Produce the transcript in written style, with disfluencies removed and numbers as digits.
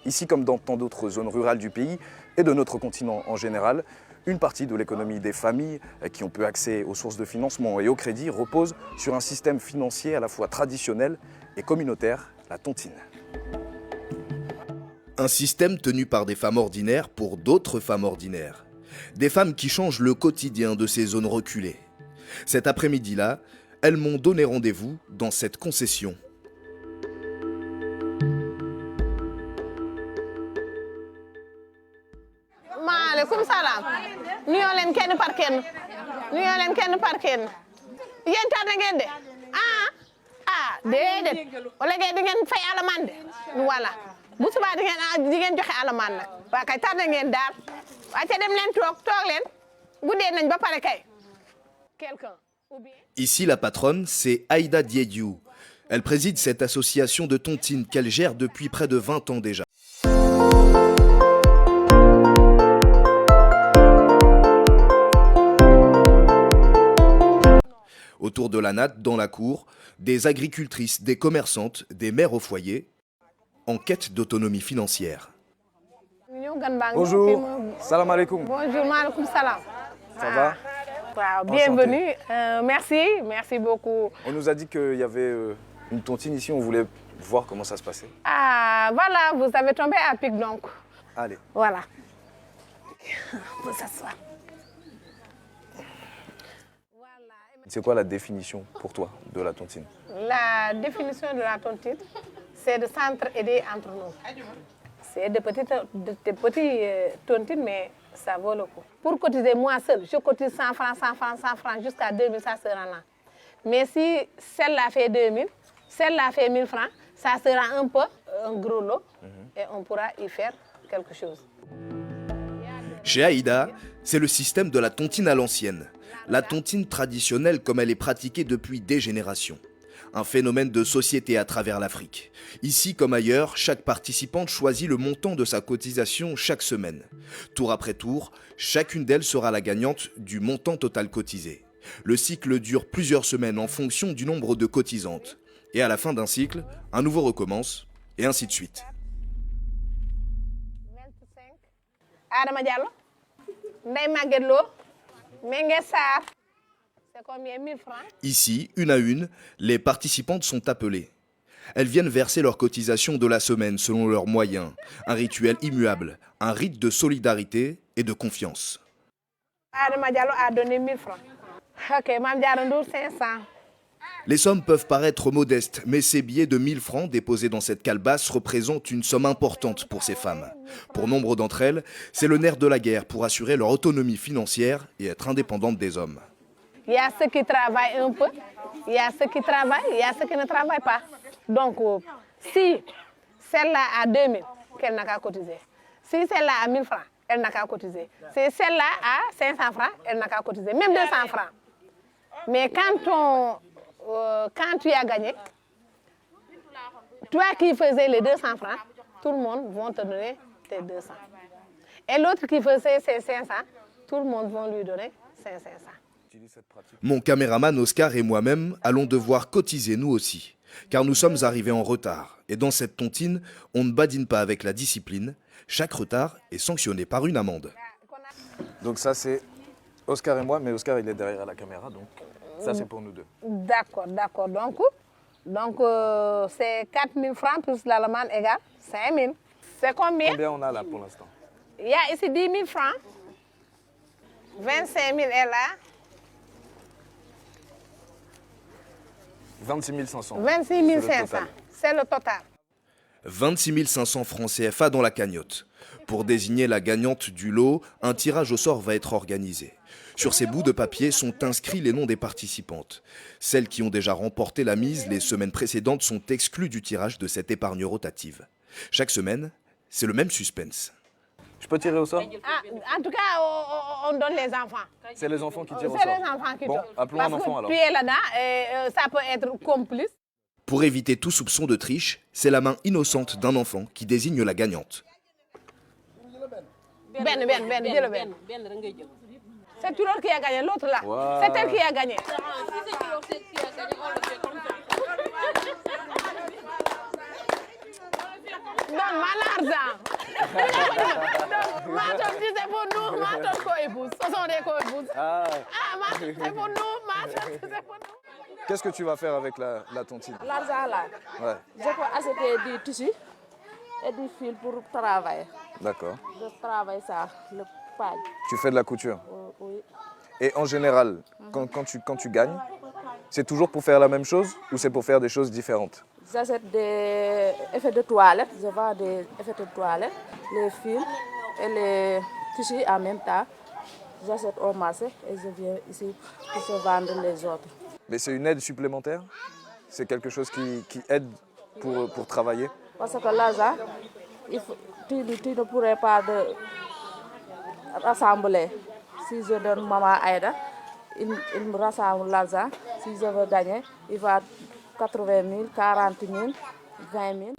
Ici, comme dans tant d'autres zones rurales du pays et de notre continent en général, une partie de l'économie des familles qui ont peu accès aux sources de financement et au crédit repose sur un système financier à la fois traditionnel et communautaire, la tontine. Un système tenu par des femmes ordinaires pour d'autres femmes ordinaires. Des femmes qui changent le quotidien de ces zones reculées. Cet après-midi-là, elles m'ont donné rendez-vous dans cette concession. Maaleykum salaam. Nuyoo leen kenn par kenn. Nuyoo leen kenn par kenn. Yéen tardé ngeen de. Déedéet. Wala ngeen di ngeen fay alamaan de. Voilà. Bu subaa di ngeen joxe alamaan nag. Waa kay tardé ngeen daal. Waa ca dem leen toog leen. Guddee nañ ba pare kay. Quelqu'un. Ici, la patronne, c'est Aïda Diédiou. Elle préside cette association de tontines qu'elle gère depuis près de 20 ans déjà. Autour de la natte, dans la cour, des agricultrices, des commerçantes, des mères au foyer, en quête d'autonomie financière. Bonjour, salam alaikum. Bonjour, maaleykum salam. Ça va? Wow, bienvenue, merci beaucoup. On nous a dit qu'il y avait une tontine ici, on voulait voir comment ça se passait. Ah, voilà, vous avez tombé à pic donc. Allez. Voilà. On peut s'asseoir. C'est quoi la définition pour toi de la tontine? La définition de la tontine, c'est de s'entraider entre nous. C'est des petites tontines, mais ça vaut le coup. Pour cotiser moi seule, je cotise 100 francs, 100 francs, 100 francs jusqu'à 2000, ça sera là. Mais si celle-là fait 2000, celle-là fait 1000 francs, ça sera un peu un gros lot et on pourra y faire quelque chose. Chez Aïda, c'est le système de la tontine à l'ancienne. La tontine traditionnelle comme elle est pratiquée depuis des générations. Un phénomène de société à travers l'Afrique. Ici comme ailleurs, chaque participante choisit le montant de sa cotisation chaque semaine. Tour après tour, chacune d'elles sera la gagnante du montant total cotisé. Le cycle dure plusieurs semaines en fonction du nombre de cotisantes. Et à la fin d'un cycle, un nouveau recommence, et ainsi de suite. Adama Diallo, Ndeye Maguette Lo, Mengue Sarr. C'est combien? 1000 francs. Ici, une à une, les participantes sont appelées. Elles viennent verser leur cotisation de la semaine selon leurs moyens. Un rituel immuable, un rite de solidarité et de confiance. Adama Diallo a donné 1000 francs. Ok, Mame Diarra Ndour 500. Les sommes peuvent paraître modestes, mais ces billets de 1000 francs déposés dans cette calebasse représentent une somme importante pour ces femmes. Pour nombre d'entre elles, c'est le nerf de la guerre pour assurer leur autonomie financière et être indépendantes des hommes. Il y a ceux qui travaillent un peu, il y a ceux qui travaillent, il y a ceux qui ne travaillent pas. Donc, si celle-là a 2000, qu'elle n'a qu'à cotiser. Si celle-là a 1000 francs, elle n'a qu'à cotiser. Si celle-là a 500 francs, elle n'a qu'à cotiser. Même 200 francs. Mais quand tu as gagné, toi qui faisais les 200 francs, tout le monde va te donner tes 200. Et l'autre qui faisait ses 500, tout le monde va lui donner ses 500. Mon caméraman Oscar et moi-même allons devoir cotiser nous aussi, car nous sommes arrivés en retard. Et dans cette tontine, on ne badine pas avec la discipline. Chaque retard est sanctionné par une amende. Donc ça c'est Oscar et moi, mais Oscar il est derrière la caméra, donc ça c'est pour nous deux. D'accord. Donc c'est 4000 francs plus l'amende égale 5000. C'est combien? Combien on a là pour l'instant? Il y a ici 10 000 francs. 25 000 est là. 26 500. 26 500, c'est le total. 26 500 francs CFA dans la cagnotte. Pour désigner la gagnante du lot, un tirage au sort va être organisé. Sur ces bouts de papier sont inscrits les noms des participantes. Celles qui ont déjà remporté la mise les semaines précédentes sont exclues du tirage de cette épargne rotative. Chaque semaine, c'est le même suspense. Je peux tirer au sort? En tout cas, on donne les enfants. C'est les enfants qui tirent au sort? C'est les enfants qui tirent. Appelons un enfant alors. Tu es là-dedans et ça peut être complice. Pour éviter tout soupçon de triche, c'est la main innocente d'un enfant qui désigne la gagnante. C'est tout l'autre qui a gagné, l'autre là. Wow. C'est elle qui a gagné. Donne-moi l'argent. Ma tontine, c'est pour nous, ma tontine co-épouse. Ce sont des co-épouses. Ah. Ma tontine, c'est pour nous, ma tontine, c'est pour nous. Qu'est-ce que tu vas faire avec la tontine? L'argent là, Ouais, je peux acheter du tissu et du fil pour travailler. d'accord. Je travaille ça, le paille. Tu fais de la couture. Oui. Et en général, quand tu gagnes, c'est toujours pour faire la même chose ou c'est pour faire des choses différentes? J'achète des effets de toilette, je vends des effets de toilette, les fils et les tissus en même temps. J'achète au marché et je viens ici pour se vendre les autres. Mais c'est une aide supplémentaire? C'est quelque chose qui aide pour travailler? Parce que l'argent, tu ne pourrais pas rassembler. Si je donne maman Aïda, il me rassemble l'argent. Si je veux gagner, il va 80 000, 40 000, 20 000.